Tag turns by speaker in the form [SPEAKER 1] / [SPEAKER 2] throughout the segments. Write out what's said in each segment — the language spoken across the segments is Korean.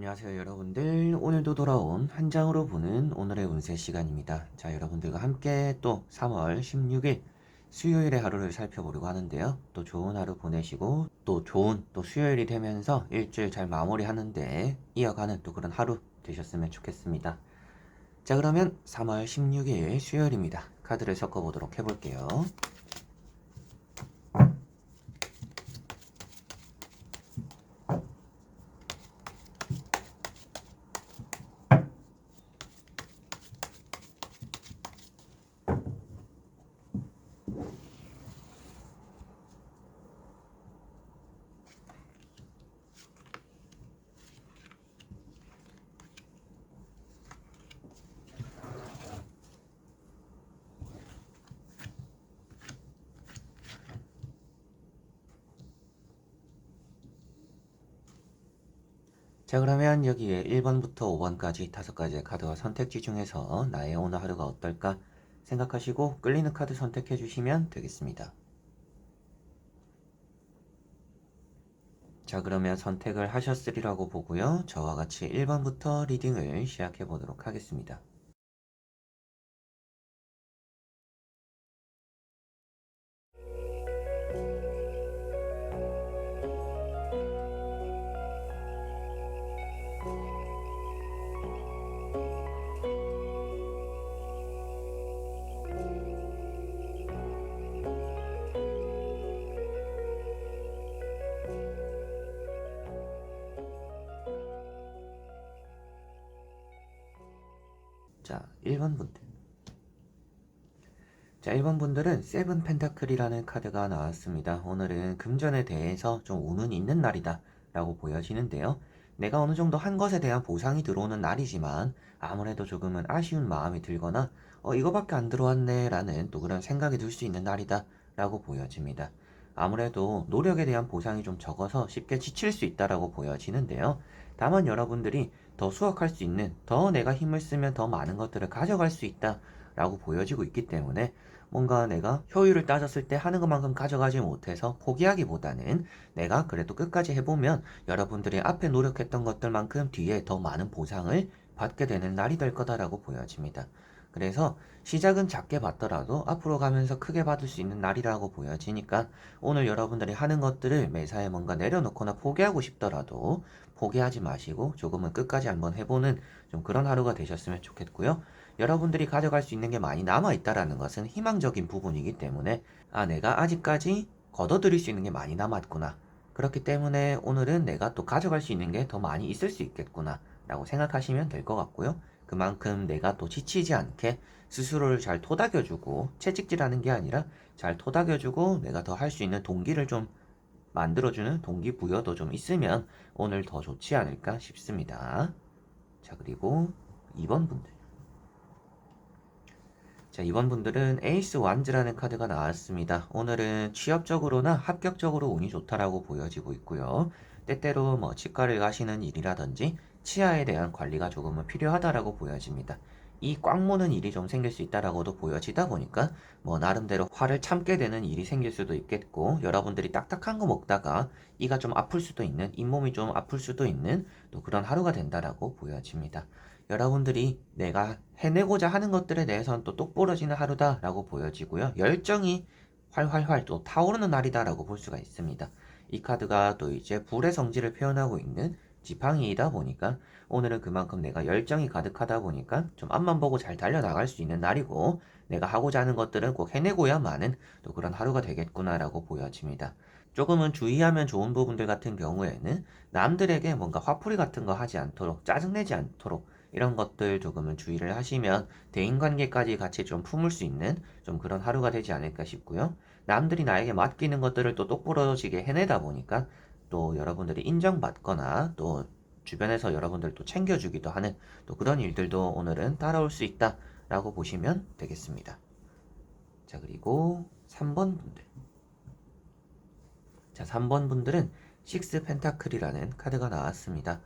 [SPEAKER 1] 안녕하세요 여러분들. 오늘도 돌아온 한 장으로 보는 오늘의 운세 시간입니다. 자, 여러분들과 함께 또 3월 16일 수요일의 하루를 살펴보려고 하는데요. 또 좋은 하루 보내시고 또 좋은 또 수요일이 되면서 일주일 잘 마무리하는데 이어가는 또 그런 하루 되셨으면 좋겠습니다. 자, 그러면 3월 16일 수요일입니다. 카드를 섞어보도록 해볼게요. 자, 그러면 여기에 1번부터 5번까지 5가지의 카드와 선택지 중에서 나의 오늘 하루가 어떨까 생각하시고 끌리는 카드 선택해 주시면 되겠습니다. 자, 그러면 선택을 하셨으리라고 보고요. 저와 같이 1번부터 리딩을 시작해 보도록 하겠습니다. 자, 1번 분들. 자, 1번 분들은 세븐 펜타클이라는 카드가 나왔습니다. 오늘은 금전에 대해서 좀 운은 있는 날이다 라고 보여지는데요. 내가 어느 정도 한 것에 대한 보상이 들어오는 날이지만 아무래도 조금은 아쉬운 마음이 들거나 이거밖에 안 들어왔네 라는 또 그런 생각이 들 수 있는 날이다 라고 보여집니다. 아무래도 노력에 대한 보상이 좀 적어서 쉽게 지칠 수 있다라고 보여지는데요. 다만 여러분들이 더 수확할 수 있는, 더 내가 힘을 쓰면 더 많은 것들을 가져갈 수 있다 라고 보여지고 있기 때문에 뭔가 내가 효율을 따졌을 때 하는 것만큼 가져가지 못해서 포기하기보다는 내가 그래도 끝까지 해보면 여러분들이 앞에 노력했던 것들만큼 뒤에 더 많은 보상을 받게 되는 날이 될 거다라고 보여집니다. 그래서 시작은 작게 받더라도 앞으로 가면서 크게 받을 수 있는 날이라고 보여지니까 오늘 여러분들이 하는 것들을 매사에 뭔가 내려놓거나 포기하고 싶더라도 포기하지 마시고 조금은 끝까지 한번 해보는 좀 그런 하루가 되셨으면 좋겠고요. 여러분들이 가져갈 수 있는 게 많이 남아있다라는 것은 희망적인 부분이기 때문에 내가 아직까지 걷어들일 수 있는 게 많이 남았구나. 그렇기 때문에 오늘은 내가 또 가져갈 수 있는 게 더 많이 있을 수 있겠구나 라고 생각하시면 될 것 같고요. 그만큼 내가 또 지치지 않게 스스로를 잘 토닥여주고 채찍질하는 게 아니라 잘 토닥여주고 내가 더 할 수 있는 동기를 좀 만들어주는 동기부여도 좀 있으면 오늘 더 좋지 않을까 싶습니다. 자, 그리고 2번 분들. 자, 이번 분들은 에이스 완즈라는 카드가 나왔습니다. 오늘은 취업적으로나 합격적으로 운이 좋다라고 보여지고 있고요. 때때로 뭐 치과를 가시는 일이라든지 치아에 대한 관리가 조금은 필요하다라고 보여집니다. 이 꽉 모는 일이 좀 생길 수 있다라고도 보여지다 보니까 뭐 나름대로 화를 참게 되는 일이 생길 수도 있겠고 여러분들이 딱딱한 거 먹다가 이가 좀 아플 수도 있는 잇몸이 좀 아플 수도 있는 또 그런 하루가 된다라고 보여집니다. 여러분들이 내가 해내고자 하는 것들에 대해서는 또 똑부러지는 하루다라고 보여지고요. 열정이 활활활 또 타오르는 날이다라고 볼 수가 있습니다. 이 카드가 또 이제 불의 성질을 표현하고 있는 지팡이이다 보니까 오늘은 그만큼 내가 열정이 가득하다 보니까 좀 앞만 보고 잘 달려나갈 수 있는 날이고 내가 하고자 하는 것들은 꼭 해내고야만은 또 그런 하루가 되겠구나라고 보여집니다. 조금은 주의하면 좋은 부분들 같은 경우에는 남들에게 뭔가 화풀이 같은 거 하지 않도록 짜증내지 않도록 이런 것들 조금은 주의를 하시면 대인관계까지 같이 좀 품을 수 있는 좀 그런 하루가 되지 않을까 싶고요. 남들이 나에게 맡기는 것들을 또 똑부러지게 해내다 보니까 또 여러분들이 인정받거나 또 주변에서 여러분들 또 챙겨주기도 하는 또 그런 일들도 오늘은 따라올 수 있다라고 보시면 되겠습니다. 자, 그리고 3번 분들. 자, 3번 분들은 식스 펜타클이라는 카드가 나왔습니다.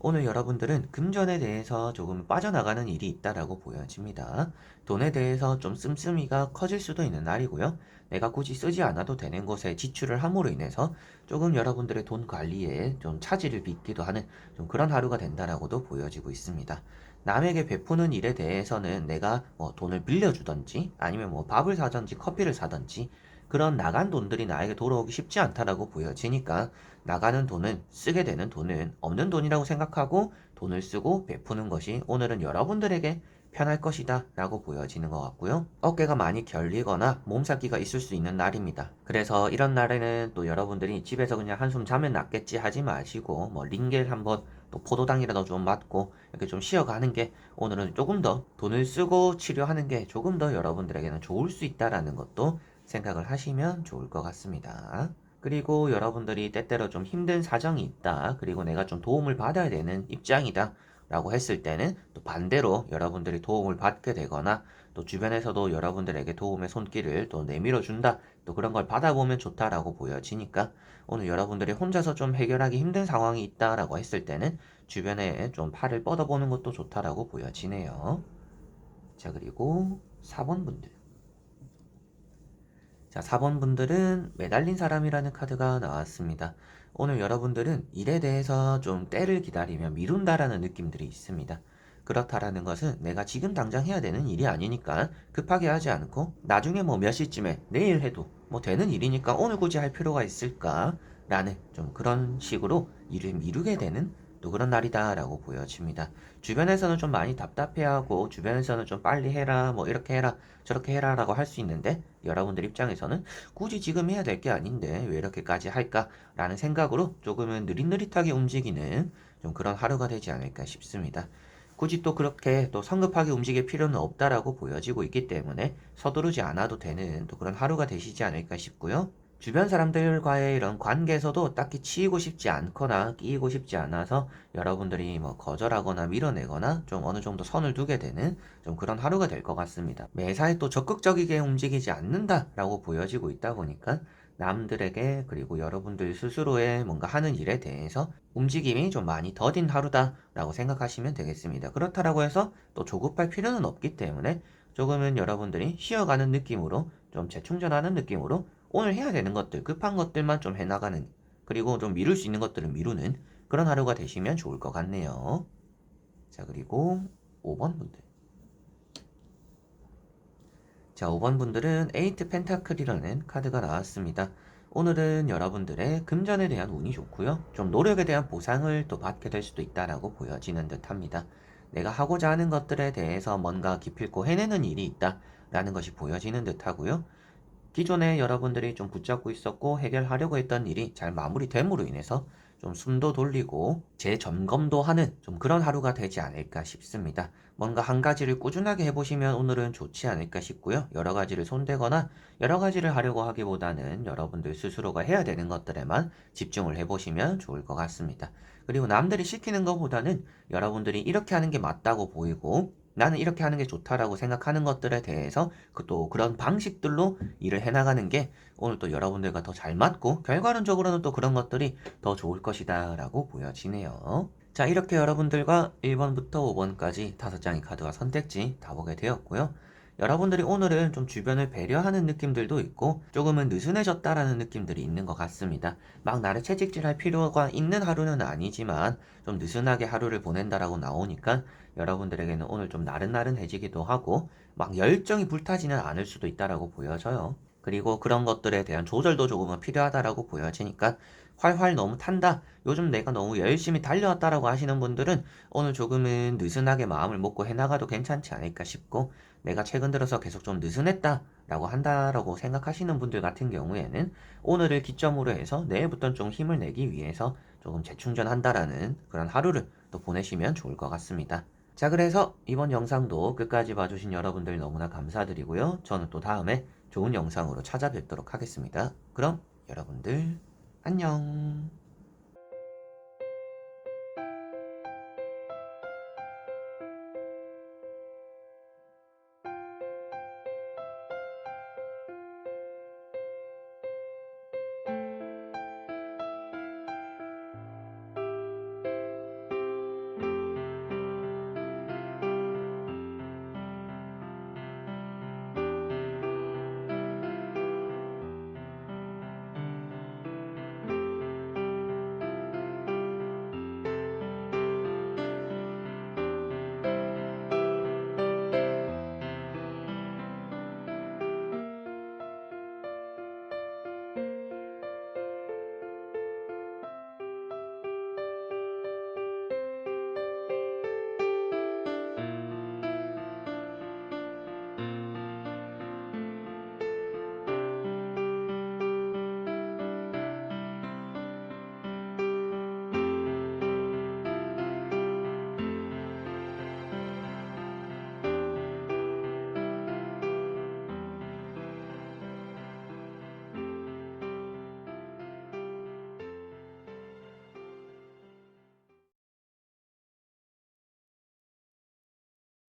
[SPEAKER 1] 오늘 여러분들은 금전에 대해서 조금 빠져나가는 일이 있다라고 보여집니다. 돈에 대해서 좀 씀씀이가 커질 수도 있는 날이고요. 내가 굳이 쓰지 않아도 되는 곳에 지출을 함으로 인해서 조금 여러분들의 돈 관리에 좀 차질을 빚기도 하는 좀 그런 하루가 된다라고도 보여지고 있습니다. 남에게 베푸는 일에 대해서는 내가 뭐 돈을 빌려주던지 아니면 뭐 밥을 사든지 커피를 사든지 그런 나간 돈들이 나에게 돌아오기 쉽지 않다라고 보여지니까 나가는 돈은 쓰게 되는 돈은 없는 돈이라고 생각하고 돈을 쓰고 베푸는 것이 오늘은 여러분들에게 편할 것이다 라고 보여지는 것 같고요. 어깨가 많이 결리거나 몸살기가 있을 수 있는 날입니다. 그래서 이런 날에는 또 여러분들이 집에서 그냥 한숨 자면 낫겠지 하지 마시고 뭐 링겔 한번 또 포도당이라도 좀 맞고 이렇게 좀 쉬어가는 게 오늘은 조금 더 돈을 쓰고 치료하는 게 조금 더 여러분들에게는 좋을 수 있다라는 것도 생각을 하시면 좋을 것 같습니다. 그리고 여러분들이 때때로 좀 힘든 사정이 있다. 그리고 내가 좀 도움을 받아야 되는 입장이다. 라고 했을 때는 또 반대로 여러분들이 도움을 받게 되거나 또 주변에서도 여러분들에게 도움의 손길을 또 내밀어 준다. 또 그런 걸 받아보면 좋다라고 보여지니까 오늘 여러분들이 혼자서 좀 해결하기 힘든 상황이 있다라고 했을 때는 주변에 좀 팔을 뻗어보는 것도 좋다라고 보여지네요. 자, 그리고 4번 분들. 자, 4번 분들은 매달린 사람이라는 카드가 나왔습니다. 오늘 여러분들은 일에 대해서 좀 때를 기다리며 미룬다라는 느낌들이 있습니다. 그렇다라는 것은 내가 지금 당장 해야 되는 일이 아니니까 급하게 하지 않고 나중에 뭐 몇 시쯤에 내일 해도 뭐 되는 일이니까 오늘 굳이 할 필요가 있을까? 라는 좀 그런 식으로 일을 미루게 되는 또 그런 날이다라고 보여집니다. 주변에서는 좀 많이 답답해하고 주변에서는 좀 빨리 해라 뭐 이렇게 해라 저렇게 해라라고 할 수 있는데 여러분들 입장에서는 굳이 지금 해야 될 게 아닌데 왜 이렇게까지 할까라는 생각으로 조금은 느릿느릿하게 움직이는 좀 그런 하루가 되지 않을까 싶습니다. 굳이 또 그렇게 또 성급하게 움직일 필요는 없다라고 보여지고 있기 때문에 서두르지 않아도 되는 또 그런 하루가 되시지 않을까 싶고요. 주변 사람들과의 이런 관계에서도 딱히 치이고 싶지 않거나 끼이고 싶지 않아서 여러분들이 뭐 거절하거나 밀어내거나 좀 어느 정도 선을 두게 되는 좀 그런 하루가 될 것 같습니다. 매사에 또 적극적이게 움직이지 않는다라고 보여지고 있다 보니까 남들에게 그리고 여러분들 스스로의 뭔가 하는 일에 대해서 움직임이 좀 많이 더딘 하루다라고 생각하시면 되겠습니다. 그렇다라고 해서 또 조급할 필요는 없기 때문에 조금은 여러분들이 쉬어가는 느낌으로 좀 재충전하는 느낌으로 오늘 해야 되는 것들, 급한 것들만 좀 해나가는, 그리고 좀 미룰 수 있는 것들은 미루는 그런 하루가 되시면 좋을 것 같네요. 자, 그리고 5번 분들. 자, 5번 분들은 에이트 펜타클이라는 카드가 나왔습니다. 오늘은 여러분들의 금전에 대한 운이 좋고요. 좀 노력에 대한 보상을 또 받게 될 수도 있다라고 보여지는 듯 합니다. 내가 하고자 하는 것들에 대해서 뭔가 기필코 해내는 일이 있다라는 것이 보여지는 듯 하고요. 기존에 여러분들이 좀 붙잡고 있었고 해결하려고 했던 일이 잘 마무리됨으로 인해서 좀 숨도 돌리고 재점검도 하는 좀 그런 하루가 되지 않을까 싶습니다. 뭔가 한 가지를 꾸준하게 해보시면 오늘은 좋지 않을까 싶고요. 여러 가지를 손대거나 여러 가지를 하려고 하기보다는 여러분들 스스로가 해야 되는 것들에만 집중을 해보시면 좋을 것 같습니다. 그리고 남들이 시키는 것보다는 여러분들이 이렇게 하는 게 맞다고 보이고 나는 이렇게 하는 게 좋다라고 생각하는 것들에 대해서 또 그런 방식들로 일을 해나가는 게 오늘 또 여러분들과 더 잘 맞고 결과론적으로는 또 그런 것들이 더 좋을 것이다 라고 보여지네요. 자, 이렇게 여러분들과 1번부터 5번까지 5장의 카드와 선택지 다 보게 되었고요. 여러분들이 오늘은 좀 주변을 배려하는 느낌들도 있고 조금은 느슨해졌다라는 느낌들이 있는 것 같습니다. 막 나를 채찍질할 필요가 있는 하루는 아니지만 좀 느슨하게 하루를 보낸다라고 나오니까 여러분들에게는 오늘 좀 나른나른해지기도 하고 막 열정이 불타지는 않을 수도 있다라고 보여져요. 그리고 그런 것들에 대한 조절도 조금은 필요하다라고 보여지니까 활활 너무 탄다. 요즘 내가 너무 열심히 달려왔다라고 하시는 분들은 오늘 조금은 느슨하게 마음을 먹고 해나가도 괜찮지 않을까 싶고 내가 최근 들어서 계속 좀 느슨했다라고 한다라고 생각하시는 분들 같은 경우에는 오늘을 기점으로 해서 내일부터는 좀 힘을 내기 위해서 조금 재충전한다라는 그런 하루를 또 보내시면 좋을 것 같습니다. 자, 그래서 이번 영상도 끝까지 봐주신 여러분들 너무나 감사드리고요. 저는 또 다음에 좋은 영상으로 찾아뵙도록 하겠습니다. 그럼 여러분들 안녕.